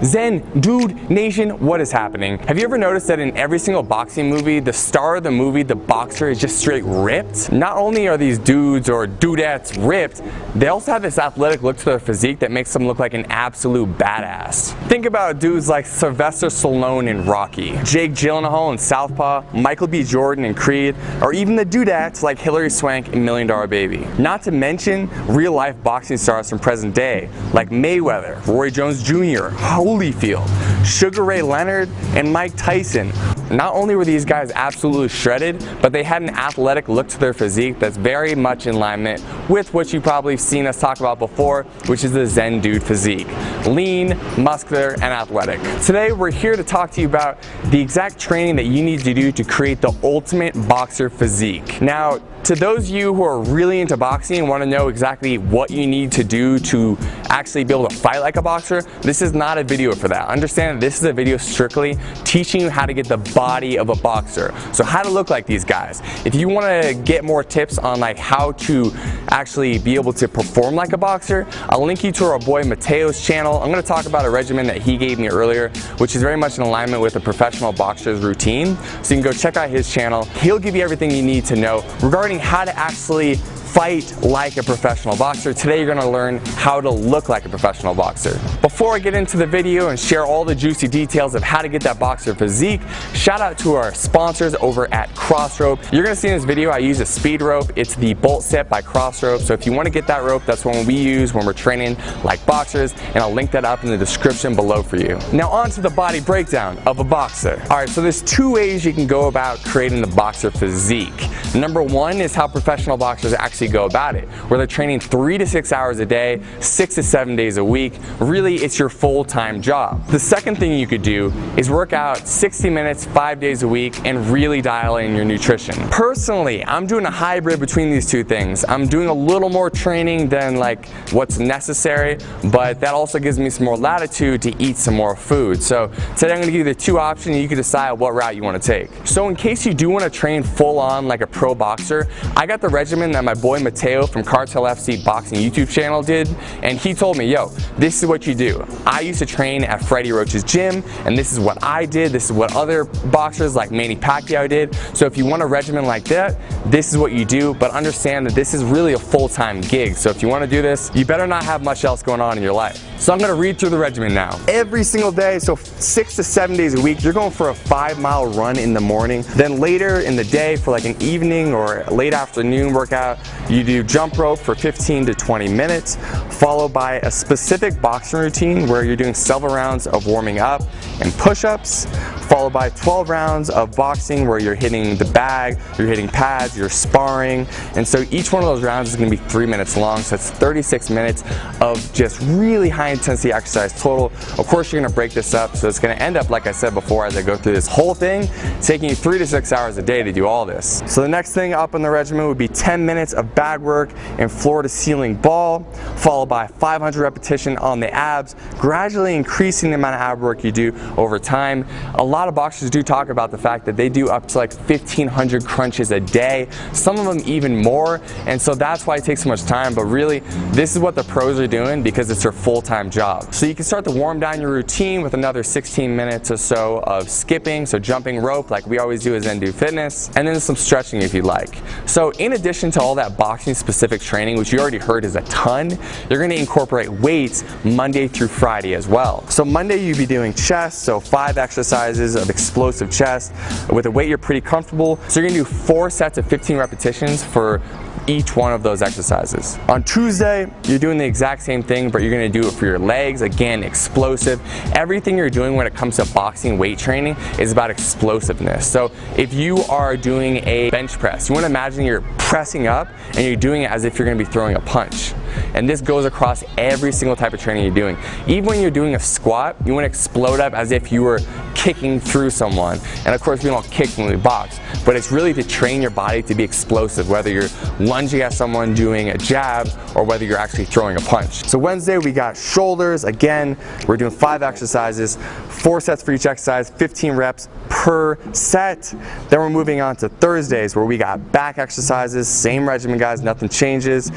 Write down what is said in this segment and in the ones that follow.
Zen Dude Nation, what is happening? Have you ever noticed that in every single boxing movie, the star of the movie, the boxer, is just straight ripped? Not only are these dudes or dudettes ripped, they also have this athletic look to their physique that makes them look like an absolute badass. Think about dudes like Sylvester Stallone in Rocky, Jake Gyllenhaal in Southpaw, Michael B. Jordan in Creed, or even the dudettes like Hilary Swank in $1 Million Baby. Not to mention real-life boxing stars from present day like Mayweather, Roy Jones Jr., Holyfield, Sugar Ray Leonard, and Mike Tyson. Not only were these guys absolutely shredded, but they had an athletic look to their physique that's very much in alignment with what you've probably seen us talk about before, which is the Zen Dude physique. Lean, muscular, and athletic. Today we're here to talk to you about the exact training that you need to do to create the ultimate boxer physique. Now, to those of you who are really into boxing and want to know exactly what you need to do to actually be able to fight like a boxer, this is not a video for that. Understand that this is a video strictly teaching you how to get the body of a boxer. So how to look like these guys. If you want to get more tips on like how to actually be able to perform like a boxer, I'll link you to our boy Mateo's channel. I'm going to talk about a regimen that he gave me earlier, which is very much in alignment with a professional boxer's routine. So you can go check out his channel. He'll give you everything you need to know regarding how to actually fight like a professional boxer. Today you're going to learn how to look like a professional boxer. Before I get into the video and share all the juicy details of how to get that boxer physique, shout out to our sponsors over at Crossrope. You're going to see in this video I use a speed rope. It's the Bolt Set by Crossrope. So if you want to get that rope, that's one we use when we're training like boxers, and I'll link that up in the description below for you. Now on to the body breakdown of a boxer. Alright, so there's two ways you can go about creating the boxer physique. Number one is how professional boxers actually go about it, where they're training 3 to 6 hours a day, 6 to 7 days a week. Really, it's your full-time job. The second thing you could do is work out 60 minutes, 5 days a week, and really dial in your nutrition. Personally, I'm doing a hybrid between these two things. I'm doing a little more training than like what's necessary, but that also gives me some more latitude to eat some more food. So today I'm going to give you the two options, and you can decide what route you want to take. So in case you do want to train full on like a pro boxer, I got the regimen that my boy Mateo from Cartel FC Boxing YouTube channel did, and he told me, yo, this is what you do. I used to train at Freddie Roach's gym, and this is what I did. This is what other boxers like Manny Pacquiao did. So if you want a regimen like that, this is what you do, but understand that this is really a full-time gig. So if you want to do this, you better not have much else going on in your life. So I'm going to read through the regimen now. Every single day, so 6 to 7 days a week, you're going for a 5-mile run in the morning. Then later in the day for like an evening or late afternoon workout, you do jump rope for 15 to 20 minutes, followed by a specific boxing routine where you're doing several rounds of warming up and push-ups, followed by 12 rounds of boxing where you're hitting the bag, you're hitting pads, you're sparring. And so each one of those rounds is going to be 3 minutes long, so it's 36 minutes of just really high intensity exercise total. Of course, you're going to break this up, so it's going to end up, like I said before, as I go through this whole thing, taking you 3 to 6 hours a day to do all this. So the next thing up on the regimen would be 10 minutes of bag work and floor to ceiling ball, followed by 500 repetition on the abs, gradually increasing the amount of ab work you do over time. A lot of boxers do talk about the fact that they do up to like 1,500 crunches a day, some of them even more, and so that's why it takes so much time. But really, this is what the pros are doing because it's their full-time job. So you can start to warm down your routine with another 16 minutes or so of skipping, so jumping rope like we always do as Zen Dude Fitness, and then some stretching if you'd like. So in addition to all that boxing specific training, which you already heard is a ton, you're going to incorporate weights Monday through Friday as well. So Monday you'll be doing chest, so 5 exercises of explosive chest with a weight you're pretty comfortable. So you're going to do 4 sets of 15 repetitions for each one of those exercises. On Tuesday, you're doing the exact same thing, but you're going to do it for your legs. Again, explosive. Everything you're doing when it comes to boxing weight training is about explosiveness. So if you are doing a bench press, you want to imagine you're pressing up and you're doing it as if you're going to be throwing a punch. And this goes across every single type of training you're doing. Even when you're doing a squat, you want to explode up as if you were kicking through someone. And of course, we don't kick when we box, but it's really to train your body to be explosive, whether you're lunging at someone doing a jab or whether you're actually throwing a punch. So Wednesday, we got shoulders. Again, we're doing 5 exercises, 4 sets for each exercise, 15 reps per per set. Then we're moving on to Thursdays, where we got back exercises, same regimen guys, nothing changes.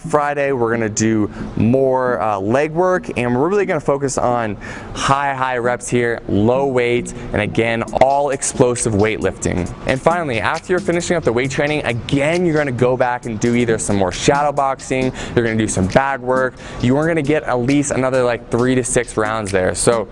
Friday we're gonna do more leg work, and we're really gonna focus on high reps here, low weight, and again, all explosive weightlifting. And finally, after you're finishing up the weight training, again, you're gonna go back and do either some more shadow boxing, you're gonna do some bag work. You are gonna get at least another like 3 to 6 rounds there. So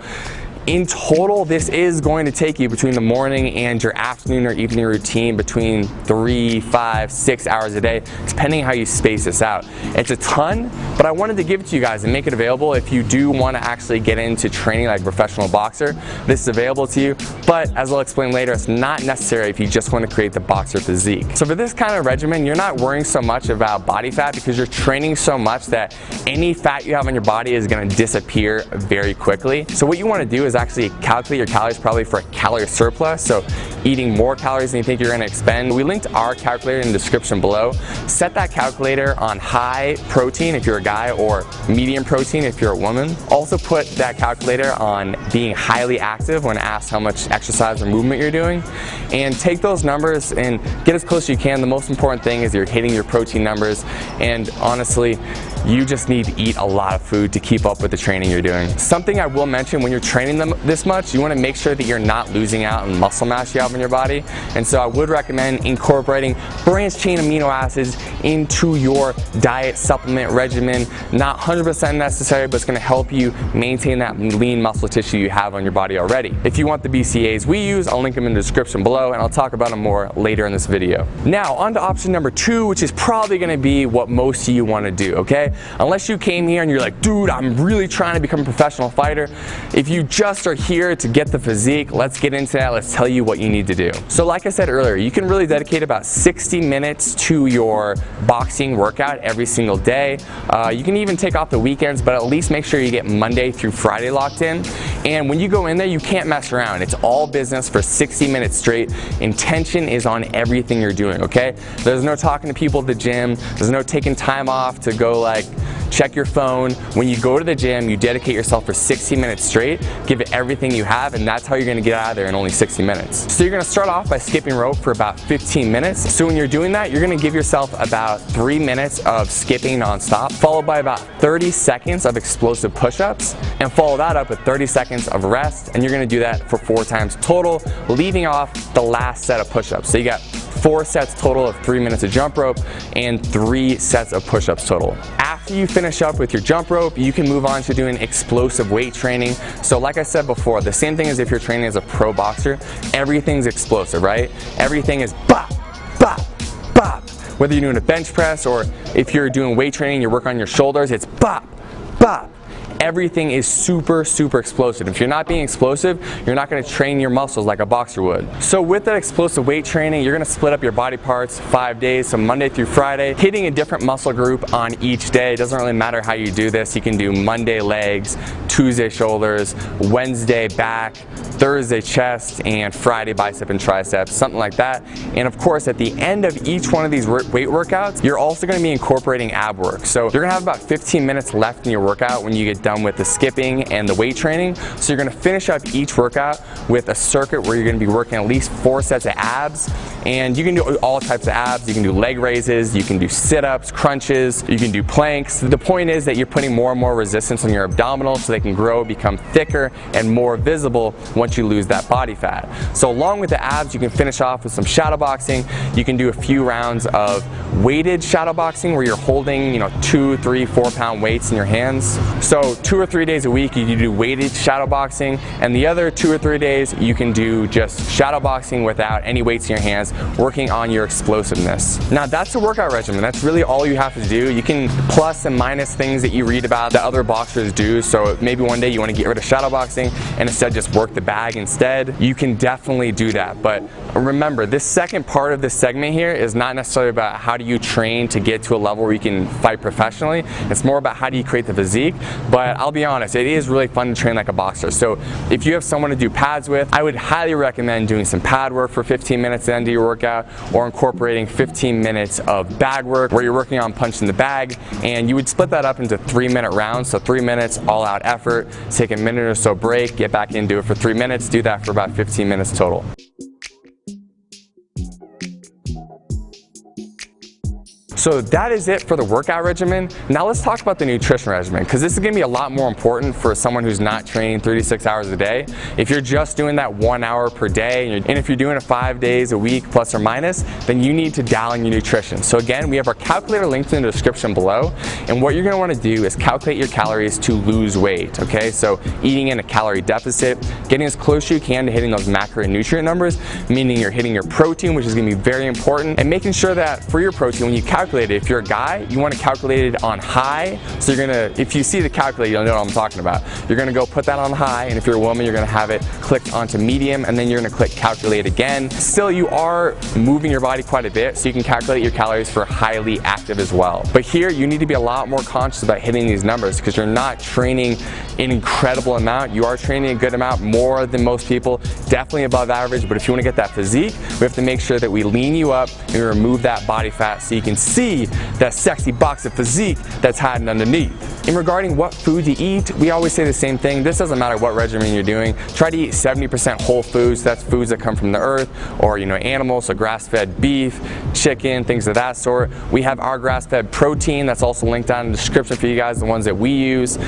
in total, this is going to take you between the morning and your afternoon or evening routine between 3, 5, 6 hours a day, depending how you space this out. It's a ton, but I wanted to give it to you guys and make it available if you do want to actually get into training like a professional boxer. This is available to you, but as I'll explain later, it's not necessary if you just want to create the boxer physique. So for this kind of regimen, you're not worrying so much about body fat because you're training so much that any fat you have on your body is going to disappear very quickly. So what you want to do is actually calculate your calories probably for a calorie surplus, so eating more calories than you think you're going to expend. We linked our calculator in the description below. Set that calculator on high protein if you're a guy or medium protein if you're a woman. Also put that calculator on being highly active when asked how much exercise or movement you're doing, and take those numbers and get as close as you can. The most important thing is you're hitting your protein numbers, and honestly, you just need to eat a lot of food to keep up with the training you're doing. Something I will mention, when you're training them this much, you want to make sure that you're not losing out on muscle mass you have in your body. And so I would recommend incorporating branched chain amino acids into your diet supplement regimen. Not 100% necessary, but it's going to help you maintain that lean muscle tissue you have on your body already. If you want the BCAAs we use, I'll link them in the description below, and I'll talk about them more later in this video. Now on to option number 2, which is probably going to be what most of you want to do, okay? Unless you came here and you're like, dude, I'm really trying to become a professional fighter. If you just are here to get the physique, let's get into that. Let's tell you what you need to do. So like I said earlier, you can really dedicate about 60 minutes to your boxing workout every single day. You can even take off the weekends, but at least make sure you get Monday through Friday locked in. And when you go in there, you can't mess around. It's all business for 60 minutes straight. Intention is on everything you're doing, okay? There's no talking to people at the gym. There's no taking time off to go like check your phone. When you go to the gym, you dedicate yourself for 60 minutes straight, give it everything you have, and that's how you're gonna get out of there in only 60 minutes. So you're gonna start off by skipping rope for about 15 minutes. So when you're doing that, you're gonna give yourself about 3 minutes of skipping nonstop, followed by about 30 seconds of explosive push-ups, and follow that up with 30 seconds of rest, and you're gonna do that for 4 times total, leaving off the last set of push-ups. So you got 4 sets total of 3 minutes of jump rope and 3 sets of push-ups total. After you finish up with your jump rope, you can move on to doing explosive weight training. So like I said before, the same thing as if you're training as a pro boxer, everything's explosive, right? Everything is bop, bop, bop. Whether you're doing a bench press or if you're doing weight training, you work on your shoulders, it's bop, bop. Everything is super explosive. If you're not being explosive, you're not going to train your muscles like a boxer would. So with that explosive weight training, you're going to split up your body parts 5 days, so Monday through Friday, hitting a different muscle group on each day. It doesn't really matter how you do this. You can do Monday legs, Tuesday shoulders, Wednesday back, Thursday chest, and Friday bicep and triceps, something like that. And of course, at the end of each one of these weight workouts, you're also going to be incorporating ab work. So you're going to have about 15 minutes left in your workout when you get done with the skipping and the weight training. So you're going to finish up each workout with a circuit where you're going to be working at least 4 sets of abs, and you can do all types of abs. You can do leg raises, you can do sit-ups, crunches, you can do planks. The point is that you're putting more and more resistance on your abdominals so they can grow, become thicker, and more visible once you lose that body fat. So along with the abs, you can finish off with some shadow boxing. You can do a few rounds of weighted shadow boxing where you're holding 2, 3, 4 pound weights in your hands. So 2 or 3 days a week you can do weighted shadow boxing, and the other 2 or 3 days you can do just shadow boxing without any weights in your hands, working on your explosiveness. Now that's a workout regimen. That's really all you have to do. You can plus and minus things that you read about that other boxers do. So maybe one day you want to get rid of shadow boxing and instead just work the bag instead. You can definitely do that, but Remember, this second part of this segment here is not necessarily about how do you train to get to a level where you can fight professionally. It's more about how do you create the physique. But I'll be honest, it is really fun to train like a boxer. So if you have someone to do pads with, I would highly recommend doing some pad work for 15 minutes at the end of your workout, or incorporating 15 minutes of bag work where you're working on punching the bag, and you would split that up into 3-minute rounds. So 3 minutes all out effort, take a minute or so break, get back in, do it for 3 minutes, do that for about 15 minutes total. So that is it for the workout regimen. Now let's talk about the nutrition regimen, because this is going to be a lot more important for someone who's not training 36 hours a day. If you're just doing that 1 hour per day, and if you're doing it 5 days a week plus or minus, then you need to dial in your nutrition. So again, we have our calculator linked in the description below, and what you're going to want to do is calculate your calories to lose weight, okay? So eating in a calorie deficit, getting as close as you can to hitting those macro and nutrient numbers, meaning you're hitting your protein, which is going to be very important, and making sure that for your protein, when you calculate it, if you're a guy, you want to calculate it on high. So you're gonna, if you see the calculator, you'll know what I'm talking about. You're gonna go put that on high, and if you're a woman, you're gonna have it clicked onto medium, and then you're gonna click calculate again. Still, you are moving your body quite a bit, so you can calculate your calories for highly active as well. But here, you need to be a lot more conscious about hitting these numbers, because you're not training an incredible amount. You are training a good amount, more than most people, definitely above average. But if you want to get that physique, we have to make sure that we lean you up and we remove that body fat so you can see that sexy boxer physique that's hiding underneath. In regarding what food to eat, we always say the same thing. This doesn't matter what regimen you're doing. Try to eat 70% whole foods. That's foods that come from the earth, or animals, so grass-fed beef, chicken, things of that sort. We have our grass-fed protein that's also linked down in the description for you guys, the ones that we use.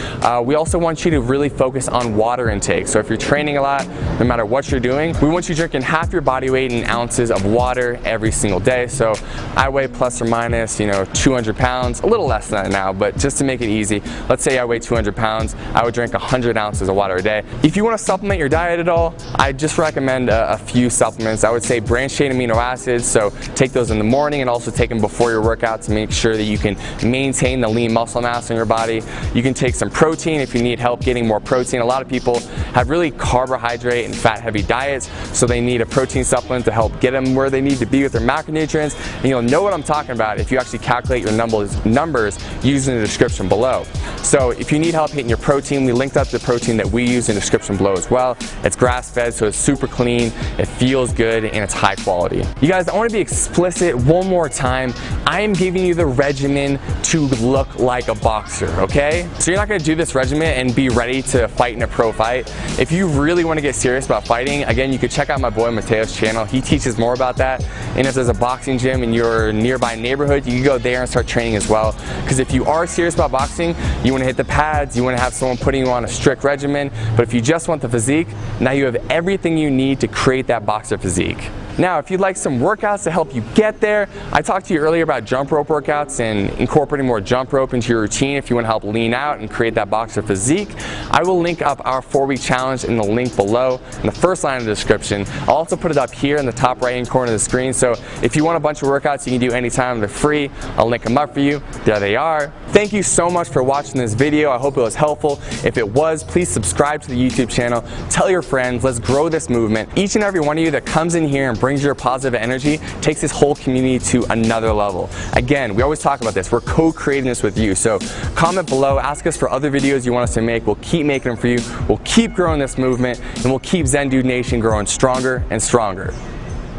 We also want you to really focus on water intake. So if you're training a lot, no matter what you're doing, we want you drinking half your body weight in ounces of water every single day. So I weigh plus or minus, 200 pounds, a little less than that now, but just to make it easy, let's say I weigh 200 pounds, I would drink 100 ounces of water a day. If you want to supplement your diet at all, I just recommend a few supplements. I would say branched chain amino acids, so take those in the morning and also take them before your workout to make sure that you can maintain the lean muscle mass in your body. You can take some protein if you need help getting more protein. A lot of people have really carbohydrate and fat heavy diets, so they need a protein supplement to help get them where they need to be with their macronutrients. And you'll know what I'm talking about if you actually calculate your numbers using the description below. So if you need help hitting your protein, we linked up the protein that we use in the description below as well. It's grass-fed, so it's super clean, it feels good, and it's high quality. You guys, I want to be explicit one more time. I am giving you the regimen to look like a boxer, okay? So you're not going to do this regimen and be ready to fight in a pro fight. If you really want to get serious about fighting, again, you could check out my boy Mateo's channel. He teaches more about that. And if there's a boxing gym in your nearby neighborhood, you can go there and start training as well. Because if you are serious about boxing, you want to hit the pads, you want to have someone putting you on a strict regimen. But if you just want the physique, now you have everything you need to create that boxer physique. Now, if you'd like some workouts to help you get there, I talked to you earlier about jump rope workouts and incorporating more jump rope into your routine if you want to help lean out and create that boxer physique. I will link up our 4-week challenge in the link below in the first line of the description. I'll also put it up here in the top right-hand corner of the screen, so if you want a bunch of workouts you can do anytime, they're free. I'll link them up for you. There they are. Thank you so much for watching this video. I hope it was helpful. If it was, please subscribe to the YouTube channel. Tell your friends. Let's grow this movement. Each and every one of you that comes in here and brings your positive energy takes this whole community to another level. Again, we always talk about this. We're co-creating this with you. So comment below, ask us for other videos you want us to make. We'll keep making them for you. We'll keep growing this movement, and we'll keep Zen Dude Nation growing stronger and stronger.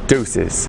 Deuces.